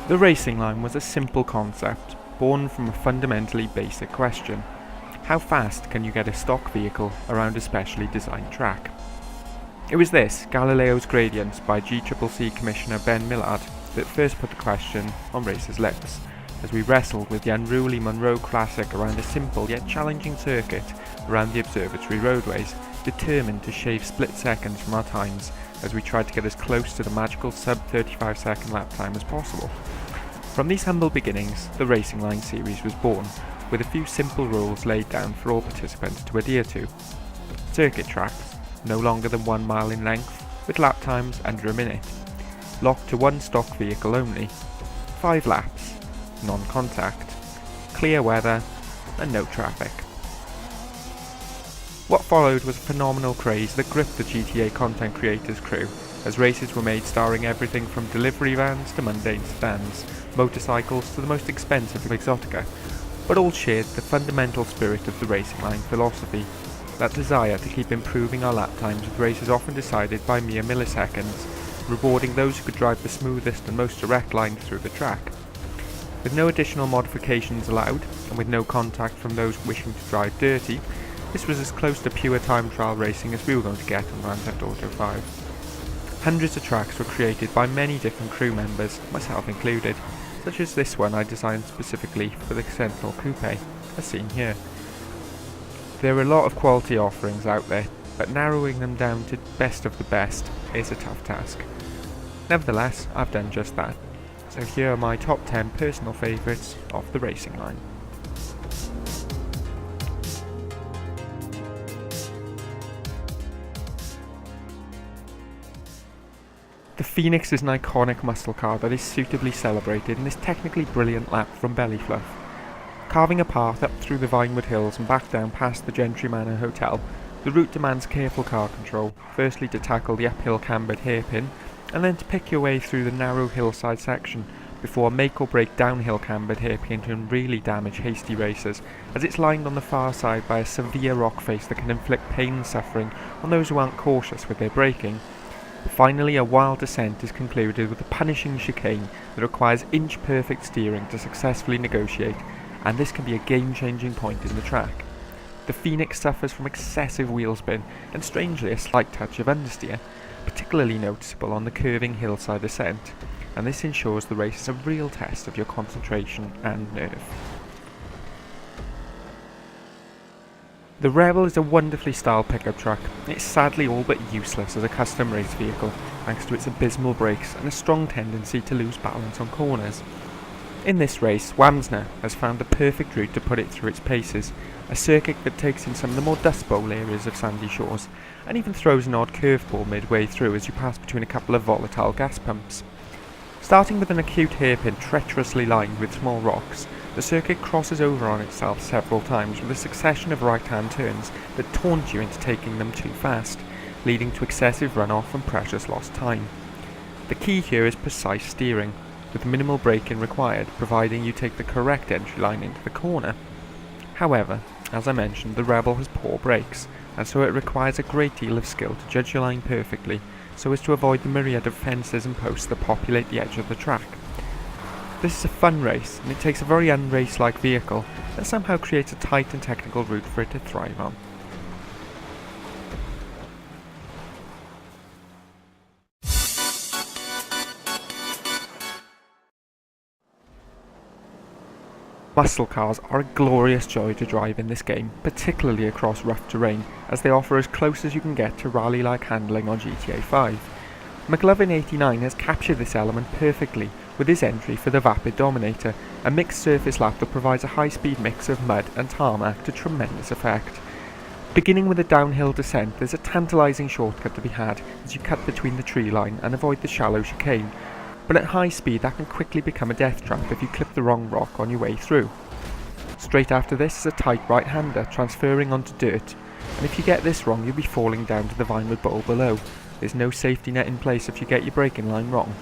The racing line was a simple concept, born from a fundamentally basic question. How fast can you get a stock vehicle around a specially designed track? It was this, Galileo's Gradients by GCCC Commissioner Ben Millard, that first put the question on racers' lips, as we wrestled with the unruly Monroe Classic around a simple yet challenging circuit around the observatory roadways, determined to shave split seconds from our times as we tried to get as close to the magical sub-35 second lap time as possible. From these humble beginnings, the Racing Line series was born, with a few simple rules laid down for all participants to adhere to. Circuit tracks, no longer than 1 mile in length, with lap times under a minute. Locked to one stock vehicle only. 5 laps. Non-contact. Clear weather, and no traffic. What followed was a phenomenal craze that gripped the GTA content creators crew, as races were made starring everything from delivery vans to mundane sedans, motorcycles to the most expensive exotica, but all shared the fundamental spirit of the Racing Line philosophy, that desire to keep improving our lap times with races often decided by mere milliseconds, rewarding those who could drive the smoothest and most direct line through the track. With no additional modifications allowed, and with no contact from those wishing to drive dirty, this was as close to pure time trial racing as we were going to get on Grand Theft Auto 5. Hundreds of tracks were created by many different crew members, myself included, such as this one I designed specifically for the Sentinel Coupe, as seen here. There are a lot of quality offerings out there, but narrowing them down to best of the best is a tough task. Nevertheless, I've done just that. So here are my top 10 personal favourites of the Racing Line. The Phoenix is an iconic muscle car that is suitably celebrated in this technically brilliant lap from Belly Fluff. Carving a path up through the Vinewood Hills and back down past the Gentry Manor Hotel, the route demands careful car control, firstly to tackle the uphill cambered hairpin, and then to pick your way through the narrow hillside section, before a make or break downhill cambered hairpin can really damage hasty racers, as it's lined on the far side by a severe rock face that can inflict pain and suffering on those who aren't cautious with their braking. Finally, a wild descent is concluded with a punishing chicane that requires inch-perfect steering to successfully negotiate, and this can be a game-changing point in the track. The Phoenix suffers from excessive wheel spin and strangely a slight touch of understeer, particularly noticeable on the curving hillside ascent, and this ensures the race is a real test of your concentration and nerve. The Rebel is a wonderfully styled pickup truck. It's sadly all but useless as a custom race vehicle, thanks to its abysmal brakes and a strong tendency to lose balance on corners. In this race, Wamsner has found the perfect route to put it through its paces, a circuit that takes in some of the more Dust Bowl areas of sandy shores, and even throws an odd curveball midway through as you pass between a couple of volatile gas pumps. Starting with an acute hairpin treacherously lined with small rocks, the circuit crosses over on itself several times with a succession of right-hand turns that taunt you into taking them too fast, leading to excessive runoff and precious lost time. The key here is precise steering, with minimal braking required, providing you take the correct entry line into the corner. However, as I mentioned, the Rebel has poor brakes, and so it requires a great deal of skill to judge your line perfectly, so as to avoid the myriad of fences and posts that populate the edge of the track. This is a fun race, and it takes a very unrace-like vehicle that somehow creates a tight and technical route for it to thrive on. Muscle cars are a glorious joy to drive in this game, particularly across rough terrain, as they offer as close as you can get to rally-like handling on GTA 5. McLovin 89 has captured this element perfectly with his entry for the Vapid Dominator, a mixed surface lap that provides a high-speed mix of mud and tarmac to tremendous effect. Beginning with a downhill descent, there's a tantalising shortcut to be had as you cut between the tree line and avoid the shallow chicane, but at high speed that can quickly become a death trap if you clip the wrong rock on your way through. Straight after this is a tight right-hander transferring onto dirt, and if you get this wrong you'll be falling down to the Vinewood Bowl below. There's no safety net in place if you get your braking line wrong.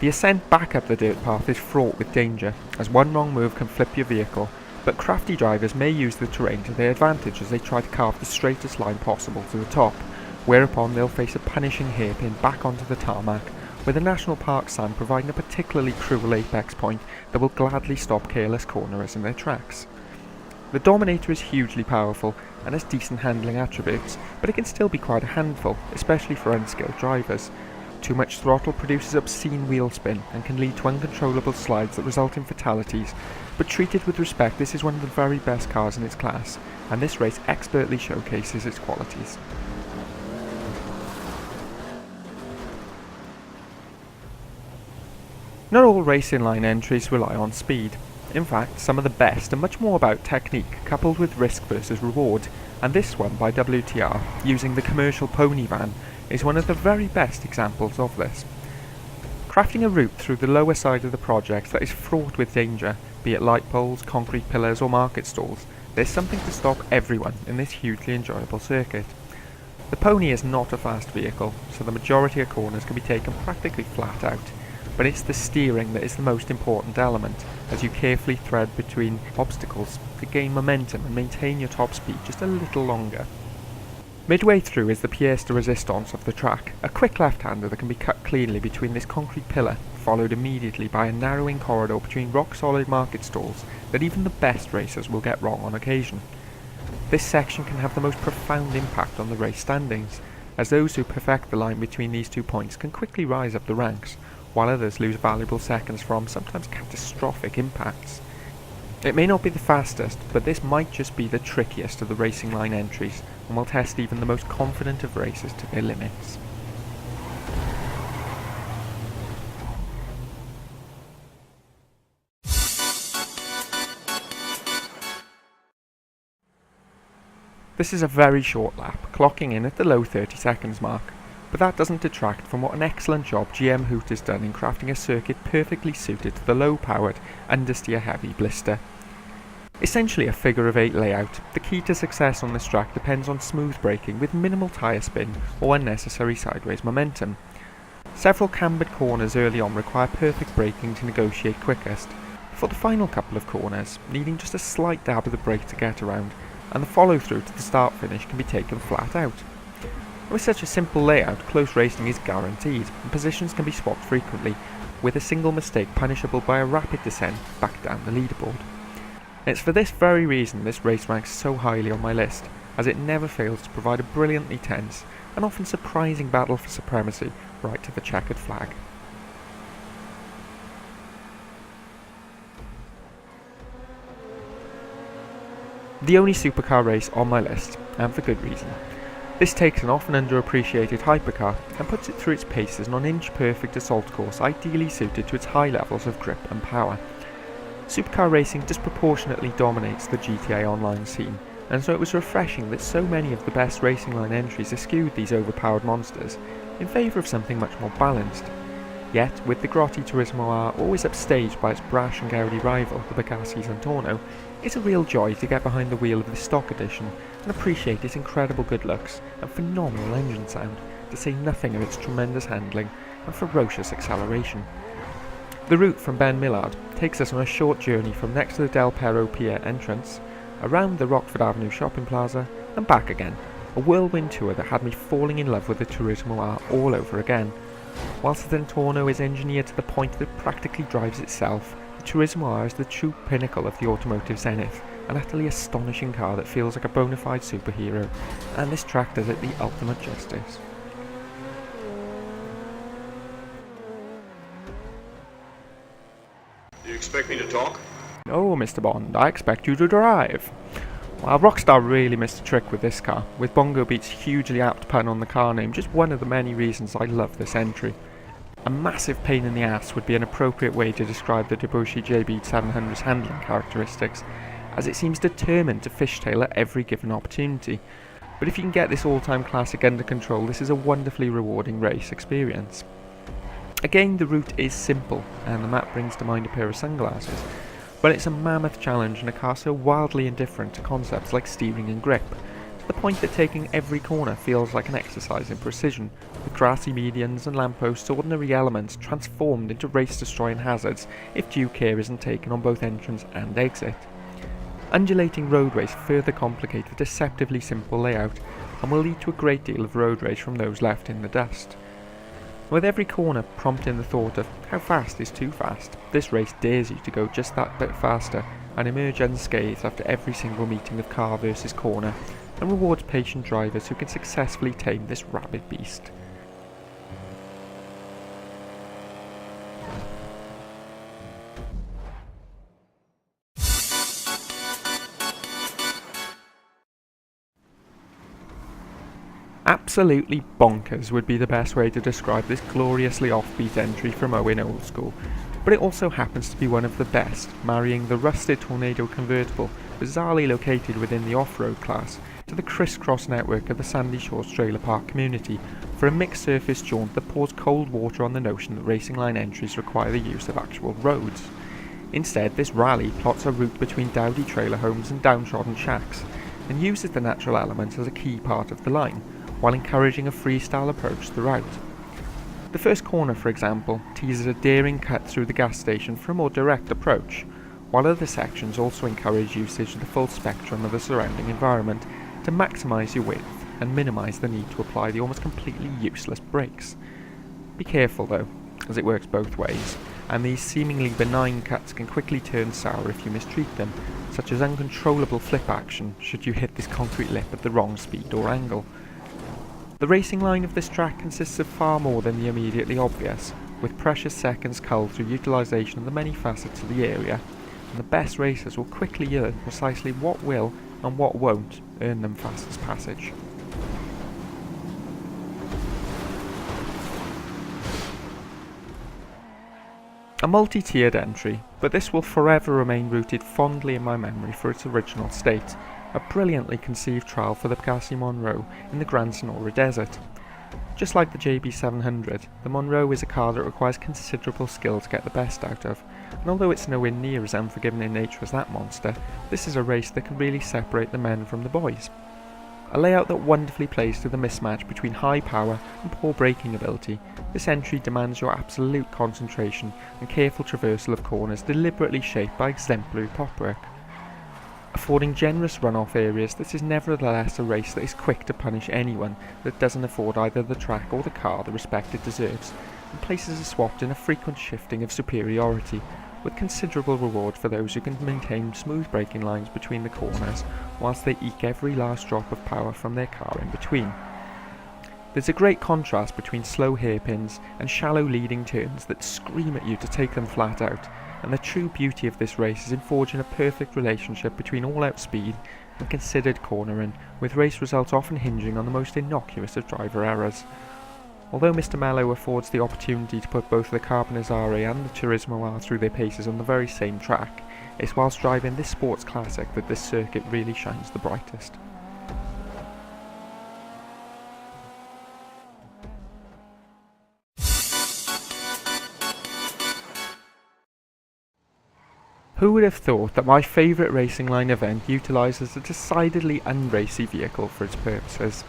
The ascent back up the dirt path is fraught with danger, as one wrong move can flip your vehicle, but crafty drivers may use the terrain to their advantage as they try to carve the straightest line possible to the top, whereupon they'll face a punishing hairpin back onto the tarmac, with the National Park sign providing a particularly cruel apex point that will gladly stop careless cornerers in their tracks. The Dominator is hugely powerful and has decent handling attributes, but it can still be quite a handful, especially for unskilled drivers. Too much throttle produces obscene wheel spin and can lead to uncontrollable slides that result in fatalities, but treated with respect, this is one of the very best cars in its class, and this race expertly showcases its qualities. Not all Racing Line entries rely on speed. In fact, some of the best are much more about technique coupled with risk versus reward, and this one by WTR, using the commercial pony van, is one of the very best examples of this. Crafting a route through the lower side of the project that is fraught with danger, be it light poles, concrete pillars or market stalls, there's something to stop everyone in this hugely enjoyable circuit. The pony is not a fast vehicle, so the majority of corners can be taken practically flat out, but it's the steering that is the most important element, as you carefully thread between obstacles to gain momentum and maintain your top speed just a little longer. Midway through is the pièce de résistance of the track, a quick left-hander that can be cut cleanly between this concrete pillar, followed immediately by a narrowing corridor between rock-solid market stalls that even the best racers will get wrong on occasion. This section can have the most profound impact on the race standings, as those who perfect the line between these 2 points can quickly rise up the ranks, while others lose valuable seconds from sometimes catastrophic impacts. It may not be the fastest, but this might just be the trickiest of the Racing Line entries, and will test even the most confident of racers to their limits. This is a very short lap, clocking in at the low 30 seconds mark, but that doesn't detract from what an excellent job GM-HOOT has done in crafting a circuit perfectly suited to the low-powered, understeer-heavy Blista. Essentially a figure-of-8 layout, the key to success on this track depends on smooth braking with minimal tyre spin or unnecessary sideways momentum. Several cambered corners early on require perfect braking to negotiate quickest, for the final couple of corners needing just a slight dab of the brake to get around, and the follow-through to the start-finish can be taken flat out. With such a simple layout, close racing is guaranteed, and positions can be swapped frequently, with a single mistake punishable by a rapid descent back down the leaderboard. It's for this very reason this race ranks so highly on my list, as it never fails to provide a brilliantly tense and often surprising battle for supremacy right to the checkered flag. The only supercar race on my list, and for good reason. This takes an often underappreciated hypercar and puts it through its paces on an inch-perfect assault course ideally suited to its high levels of grip and power. Supercar racing disproportionately dominates the GTA Online scene, and so it was refreshing that so many of the best Racing Line entries eschewed these overpowered monsters in favour of something much more balanced. Yet, with the grotty TurismoR always upstaged by its brash and gaudy rival, the Bugatti Zentorno, it's a real joy to get behind the wheel of this stock edition and appreciate its incredible good looks and phenomenal engine sound, to say nothing of its tremendous handling and ferocious acceleration. The route from Ben Millard takes us on a short journey from next to the Del Perro Pier entrance, around the Rockford Avenue shopping plaza, and back again, a whirlwind tour that had me falling in love with the TurismoR all over again. Whilst the Zentorno is engineered to the point that it practically drives itself, the TurismoR is the true pinnacle of the automotive zenith, an utterly astonishing car that feels like a bona fide superhero, and this track does it the ultimate justice. Do you expect me to talk? No, Mr. Bond, I expect you to drive. Well, Rockstar really missed a trick with this car, with bongobeat's hugely apt pun on the car name just one of the many reasons I love this entry. A massive pain in the ass would be an appropriate way to describe the Debussy JB700's handling characteristics, as it seems determined to fishtail at every given opportunity. But if you can get this all-time classic under control, this is a wonderfully rewarding race experience. Again, the route is simple, and the map brings to mind a pair of sunglasses, but it's a mammoth challenge in a car so wildly indifferent to concepts like steering and grip, to the point that taking every corner feels like an exercise in precision, with grassy medians and lampposts ordinary elements transformed into race-destroying hazards if due care isn't taken on both entrance and exit. Undulating roadways further complicate the deceptively simple layout, and will lead to a great deal of road rage from those left in the dust. With every corner prompting the thought of how fast is too fast, this race dares you to go just that bit faster and emerge unscathed after every single meeting of car versus corner, and rewards patient drivers who can successfully tame this rabid beast. Absolutely bonkers would be the best way to describe this gloriously offbeat entry from Owen Old School, but it also happens to be one of the best, marrying the rusted Tornado convertible, bizarrely located within the off-road class, to the crisscross network of the Sandy Shores trailer park community for a mixed surface jaunt that pours cold water on the notion that racing line entries require the use of actual roads. Instead, this rally plots a route between dowdy trailer homes and downtrodden shacks, and uses the natural elements as a key part of the line, while encouraging a freestyle approach throughout. The first corner, for example, teases a daring cut through the gas station for a more direct approach, while other sections also encourage usage of the full spectrum of the surrounding environment to maximise your width and minimise the need to apply the almost completely useless brakes. Be careful though, as it works both ways, and these seemingly benign cuts can quickly turn sour if you mistreat them, such as uncontrollable flip action should you hit this concrete lip at the wrong speed or angle. The racing line of this track consists of far more than the immediately obvious, with precious seconds culled through utilisation of the many facets of the area, and the best racers will quickly learn precisely what will and what won't earn them fastest passage. A multi-tiered entry, but this will forever remain rooted fondly in my memory for its original state, a brilliantly conceived trial for the Bugatti Monroe in the Grand Sonora Desert. Just like the JB700, the Monroe is a car that requires considerable skill to get the best out of, and although it's nowhere near as unforgiving in nature as that monster, this is a race that can really separate the men from the boys. A layout that wonderfully plays to the mismatch between high power and poor braking ability, this entry demands your absolute concentration and careful traversal of corners deliberately shaped by exemplary popwork. Affording generous runoff areas, this is nevertheless a race that is quick to punish anyone that doesn't afford either the track or the car the respect it deserves, and places are swapped in a frequent shifting of superiority, with considerable reward for those who can maintain smooth braking lines between the corners, whilst they eke every last drop of power from their car in between. There's a great contrast between slow hairpins and shallow leading turns that scream at you to take them flat out, and the true beauty of this race is in forging a perfect relationship between all-out speed and considered cornering, with race results often hinging on the most innocuous of driver errors. Although Mr. Mello affords the opportunity to put both the Carbonizare and the TurismoR through their paces on the very same track, it's whilst driving this sports classic that this circuit really shines the brightest. Who would have thought that my favourite racing line event utilises a decidedly unracy vehicle for its purposes?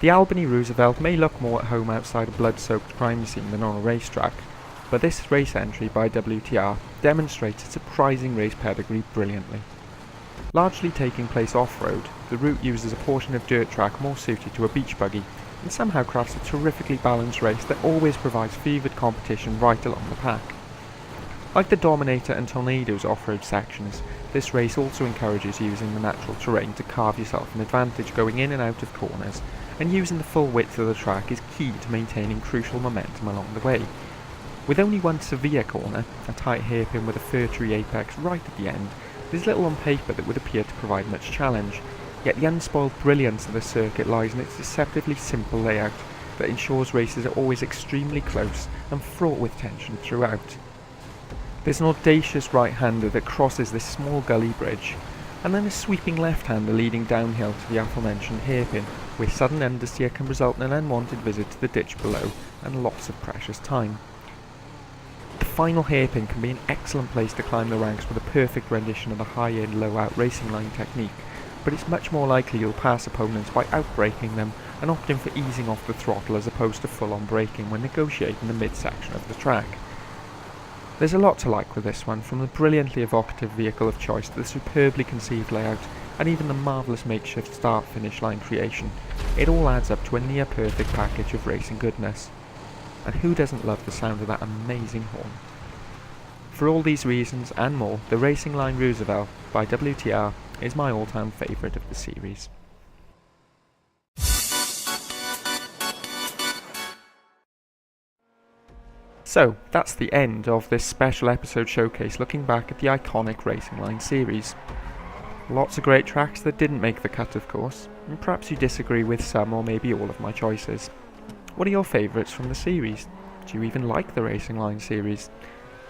The Albany Roosevelt may look more at home outside a blood-soaked crime scene than on a racetrack, but this race entry by WTR demonstrates its surprising race pedigree brilliantly. Largely taking place off-road, the route uses a portion of dirt track more suited to a beach buggy, and somehow crafts a terrifically balanced race that always provides fevered competition right along the pack. Like the Dominator and Tornado's off-road sections, this race also encourages using the natural terrain to carve yourself an advantage going in and out of corners, and using the full width of the track is key to maintaining crucial momentum along the way. With only one severe corner, a tight hairpin with a fir tree apex right at the end, there's little on paper that would appear to provide much challenge, yet the unspoiled brilliance of the circuit lies in its deceptively simple layout that ensures races are always extremely close and fraught with tension throughout. There's an audacious right-hander that crosses this small gully bridge, and then a sweeping left-hander leading downhill to the aforementioned hairpin, where sudden understeer can result in an unwanted visit to the ditch below and loss of precious time. The final hairpin can be an excellent place to climb the ranks with a perfect rendition of the high-end low-out racing line technique, but it's much more likely you'll pass opponents by outbraking them and opting for easing off the throttle as opposed to full-on braking when negotiating the mid-section of the track. There's a lot to like with this one, from the brilliantly evocative vehicle of choice to the superbly conceived layout, and even the marvellous makeshift start-finish line creation. It all adds up to a near-perfect package of racing goodness. and who doesn't love the sound of that amazing horn? For all these reasons and more, the Racing Line-Roosevelt by WTR is my all-time favourite of the series. So, that's the end of this special episode showcase looking back at the iconic Racing Line series. Lots of great tracks that didn't make the cut, of course, and perhaps you disagree with some or maybe all of my choices. What are your favourites from the series? Do you even like the Racing Line series?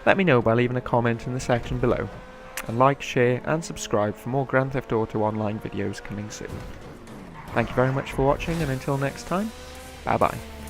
Let me know by leaving a comment in the section below. And like, share and subscribe for more Grand Theft Auto Online videos coming soon. Thank you very much for watching, and until next time, bye bye.